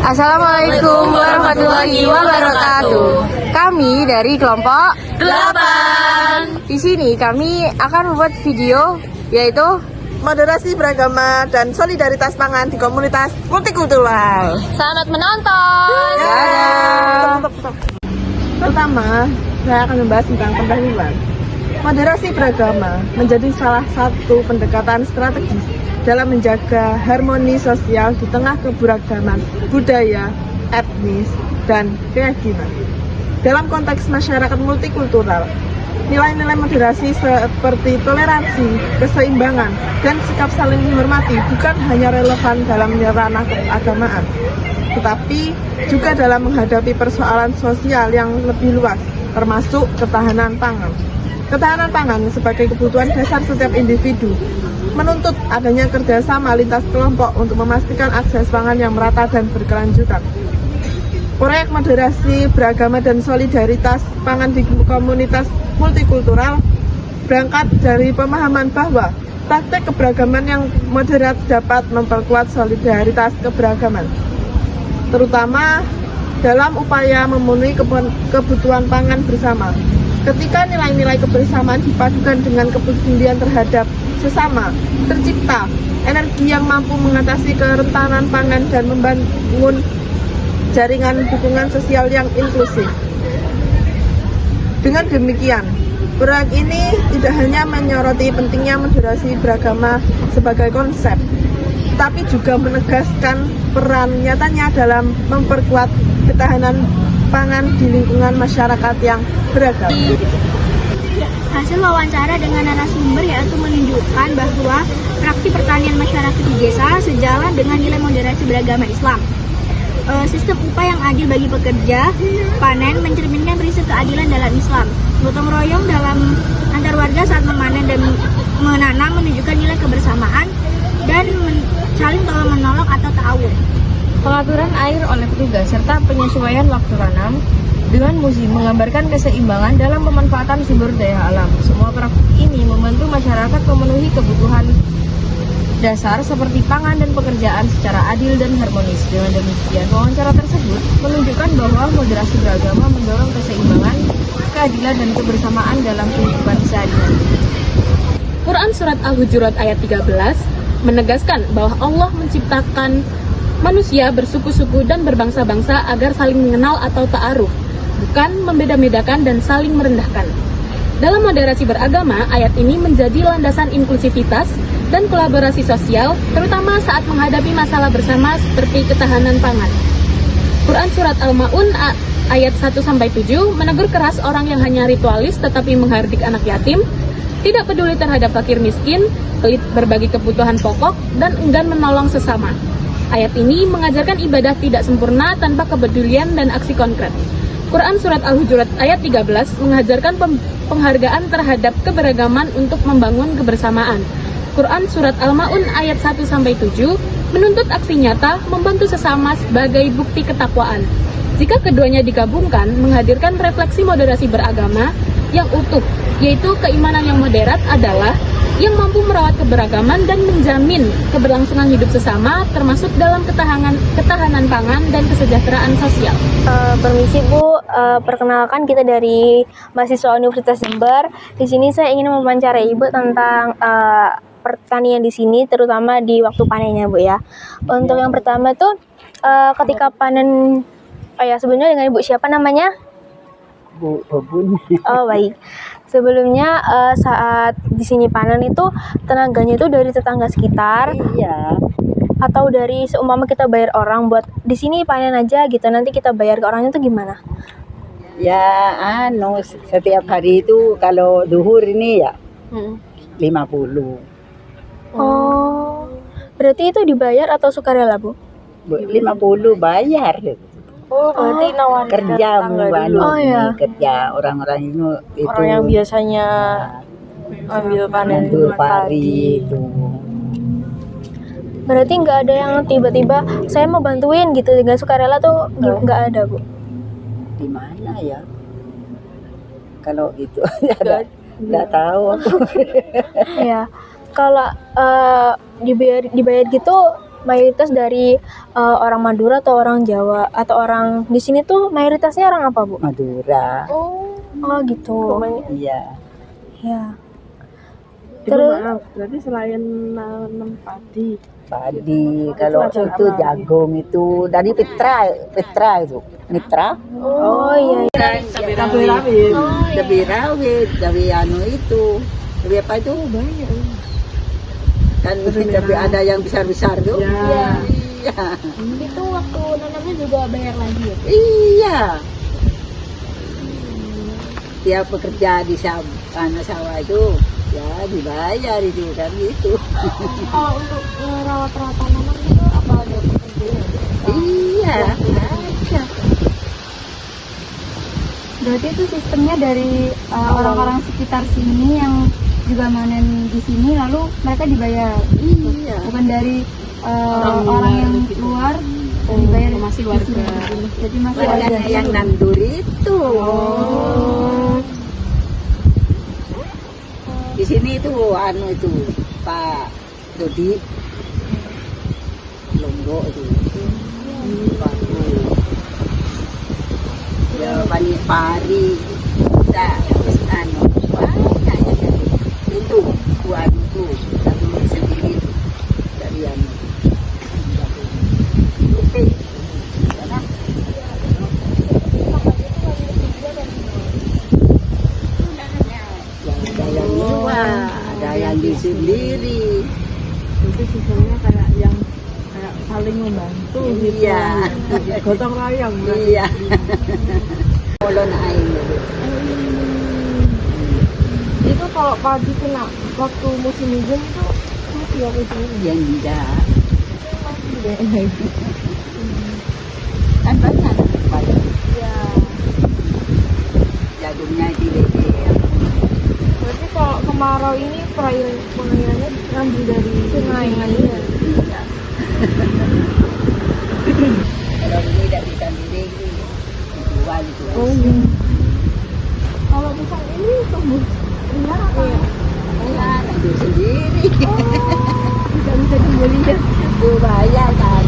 Assalamualaikum warahmatullahi wabarakatuh. Kami dari kelompok 8. Di sini kami akan membuat video yaitu moderasi beragama dan solidaritas pangan di komunitas multikultural. Selamat menonton. Pertama, saya akan membahas tentang pendahuluan. Moderasi beragama menjadi salah satu pendekatan strategis dalam menjaga harmoni sosial di tengah keberagaman budaya, etnis, dan keyakinan. Dalam konteks masyarakat multikultural, nilai-nilai moderasi seperti toleransi, keseimbangan, dan sikap saling menghormati bukan hanya relevan dalam ranah keagamaan, tetapi juga dalam menghadapi persoalan sosial yang lebih luas, termasuk ketahanan pangan. Ketahanan pangan sebagai kebutuhan dasar setiap individu menuntut adanya kerjasama lintas kelompok untuk memastikan akses pangan yang merata dan berkelanjutan. Proyek moderasi beragama dan solidaritas pangan di komunitas multikultural berangkat dari pemahaman bahwa praktek keberagaman yang moderat dapat memperkuat solidaritas keberagaman, terutama dalam upaya memenuhi kebutuhan pangan bersama. Ketika nilai-nilai kebersamaan dipadukan dengan kepedulian terhadap sesama, tercipta energi yang mampu mengatasi kerentanan pangan dan membangun jaringan dukungan sosial yang inklusif. Dengan demikian, proyek ini tidak hanya menyoroti pentingnya moderasi beragama sebagai konsep, tetapi juga menegaskan peran nyatanya dalam memperkuat ketahanan pangan di lingkungan masyarakat yang beragam. Hasil wawancara dengan narasumber yaitu menunjukkan bahwa praktik pertanian masyarakat di desa sejalan dengan nilai moderasi beragama Islam. Sistem upah yang adil bagi pekerja panen mencerminkan prinsip keadilan dalam Islam. Gotong royong dalam antar warga saat memanen dan menanam menunjukkan nilai kebersamaan dan saling tolong menolong atau ta'awun. Pengaturan air oleh petugas serta penyesuaian waktu tanam dengan musim menggambarkan keseimbangan dalam pemanfaatan sumber daya alam. Semua praktik ini membantu masyarakat memenuhi kebutuhan dasar seperti pangan dan pekerjaan secara adil dan harmonis. Dengan demikian, wawancara tersebut menunjukkan bahwa moderasi beragama mendorong keseimbangan, keadilan, dan kebersamaan dalam kehidupan sehari-hari. Quran Surat Al-Hujurat ayat 13 menegaskan bahwa Allah menciptakan manusia bersuku-suku dan berbangsa-bangsa agar saling mengenal atau ta'aruf, bukan membeda-bedakan dan saling merendahkan. Dalam moderasi beragama, ayat ini menjadi landasan inklusivitas dan kolaborasi sosial, terutama saat menghadapi masalah bersama seperti ketahanan pangan. Quran Surat Al-Ma'un ayat 1-7 menegur keras orang yang hanya ritualis tetapi menghardik anak yatim, tidak peduli terhadap fakir miskin, pelit berbagi kebutuhan pokok, dan enggan menolong sesama. Ayat ini mengajarkan ibadah tidak sempurna tanpa kepedulian dan aksi konkret. Quran Surat Al-Hujurat ayat 13 mengajarkan penghargaan terhadap keberagaman untuk membangun kebersamaan. Quran Surat Al-Ma'un ayat 1-7 menuntut aksi nyata membantu sesama sebagai bukti ketakwaan. Jika keduanya digabungkan, menghadirkan refleksi moderasi beragama yang utuh, yaitu keimanan yang moderat adalah yang mampu merawat keberagaman dan menjamin keberlangsungan hidup sesama, termasuk dalam ketahanan pangan dan kesejahteraan sosial. Permisi Bu, perkenalkan kita dari mahasiswa Universitas Jember. Di sini saya ingin mewawancarai Ibu tentang pertanian di sini, terutama di waktu panennya Bu ya. Untuk yang pertama tuh ketika panen, sebenarnya dengan Ibu siapa namanya? Bu Babun. Oh baik. Sebelumnya saat di sini panen itu tenaganya itu dari tetangga sekitar. Iya. Atau dari seumpama kita bayar orang buat di sini panen aja gitu, nanti kita bayar ke orangnya itu gimana? Ya setiap hari itu kalau duhur ini ya 50. Oh. Berarti itu dibayar atau sukarela, Bu? 50 bayar. Oh, berarti nawarin Kerja dulu. Oh ya. Kerja orang-orang itu Orang yang biasanya ambil panen pari itu. Berarti nggak ada yang tiba-tiba saya mau bantuin gitu dengan sukarela tuh nggak ada Bu? Di mana ya? Kalau itu nggak tahu aku. Ya, kalau dibayar gitu mayoritas dari orang Madura atau orang Jawa atau orang di sini tuh mayoritasnya orang apa, Bu? Madura. Oh gitu. Iya. Ya. Ibu, Terus- maaf, berarti selain nanam padi, Padi, kalau macam itu apa? jagung itu dari Petra itu. Mitra. Oh iya. cabai rawit. Cabai rawit, cabai anu itu. Cabai apa itu? Banyak. Kan cabai ada yang besar-besar tuh. Ya. Iya. Itu waktu nanamnya juga bayar lagi ya? Iya. Tiap pekerja di sawah itu ya dibayar itu kan gitu. Kalau untuk rawat-rawat tanaman itu apa ada pekerjaan? Iya. Berarti itu sistemnya dari orang-orang sekitar sini yang juga manen di sini lalu mereka dibayar. Iya. Bukan dari orang yang luar dibayar masih warga. Jadi masih Ada ada yang nandur itu. Di sini itu anu itu Pak Dodi Lombok itu. Pak ya banyak pari. Nah, anu banyak ya. Itu buat itu satu sendiri itu dari anu. Oke. Sana. Ada yang nyewa, ada yang di sendiri. Itu sistemnya kayak yang kayak saling membantu gitu. Iya. Gotong royong. kan? Iya. Kolon air. Itu kalau padi kena waktu musim hujan itu mati ya hujannya. Yang tidak. Kan banyak padi. Ya. Jagungnya di lele. Berarti kalau kemarau ini pengairannya ngambil dari sungai. Iya. Kalau ini tidak bisa diri, dijual itu. Oh iya. Kalau bukan ini tumbuh liar apa? Ya, nandur sendiri. Bisa dibeli ya. Itu bayar kan.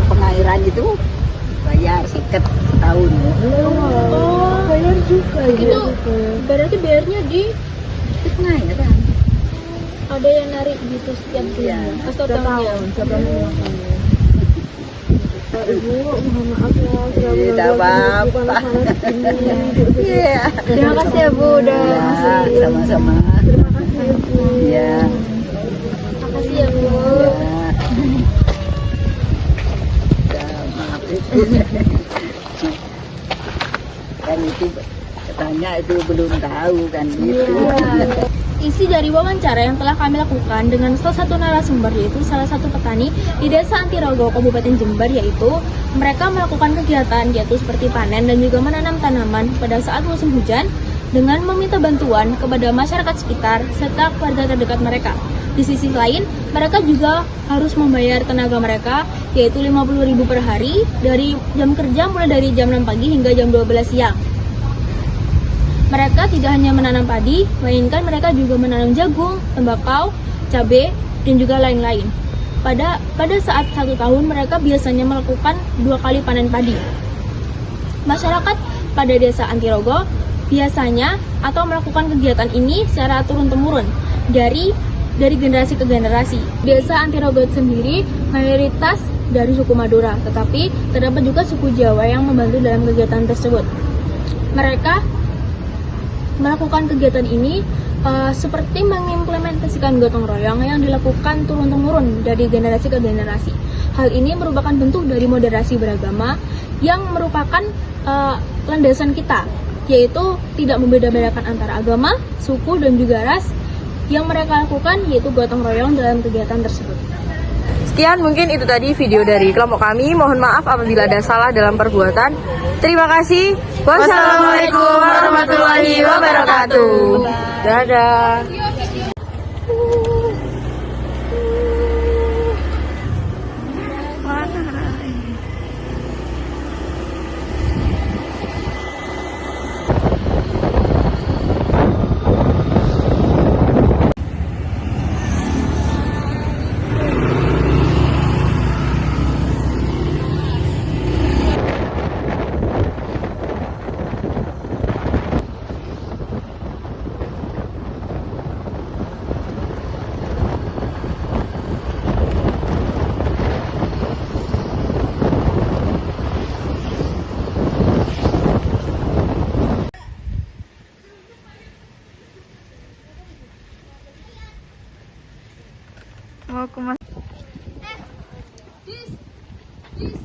Pengairan itu bayar seket tahun. Oh, bayar juga ya. Itu berarti bayarnya di Pengairan. ada yang narik gitu setiap Iya. bulan atau tahunnya? Siapa yang melakukannya? Ibu, mohon maaf ya sudah Tidak mengganggu apa-apa. panas-panas ini. Iya. Terima kasih ya Bu udah Ya, ngasih. sama-sama. Terima kasih Ibu. Ya. Makasih ya Bu. Ya, maaf itu. Kan itu katanya itu belum tahu kan gitu. Isi dari wawancara yang telah kami lakukan dengan salah satu narasumber yaitu salah satu petani di Desa Antirogo, Kabupaten Jember, yaitu mereka melakukan kegiatan yaitu seperti panen dan juga menanam tanaman pada saat musim hujan dengan meminta bantuan kepada masyarakat sekitar serta keluarga terdekat mereka. Di sisi lain, mereka juga harus membayar tenaga mereka yaitu 50.000 per hari dari jam kerja mulai dari jam 6 pagi hingga jam 12 siang. Mereka tidak hanya menanam padi, melainkan mereka juga menanam jagung, tembakau, cabai, dan juga lain-lain. Pada saat 1 tahun, mereka biasanya melakukan 2 kali panen padi. Masyarakat pada Desa Antirogo biasanya atau melakukan kegiatan ini secara turun-temurun dari generasi ke generasi. Desa Antirogo sendiri mayoritas dari suku Madura, tetapi terdapat juga suku Jawa yang membantu dalam kegiatan tersebut. Mereka melakukan kegiatan ini seperti mengimplementasikan gotong royong yang dilakukan turun-temurun dari generasi ke generasi. Hal ini merupakan bentuk dari moderasi beragama yang merupakan landasan kita, yaitu tidak membeda-bedakan antara agama, suku, dan juga ras yang mereka lakukan, yaitu gotong royong dalam kegiatan tersebut. Sekian mungkin itu tadi video dari kelompok kami. Mohon maaf apabila ada salah dalam perbuatan. Terima kasih. Wassalamualaikum warahmatullahi wabarakatuh. Dadah. Jis.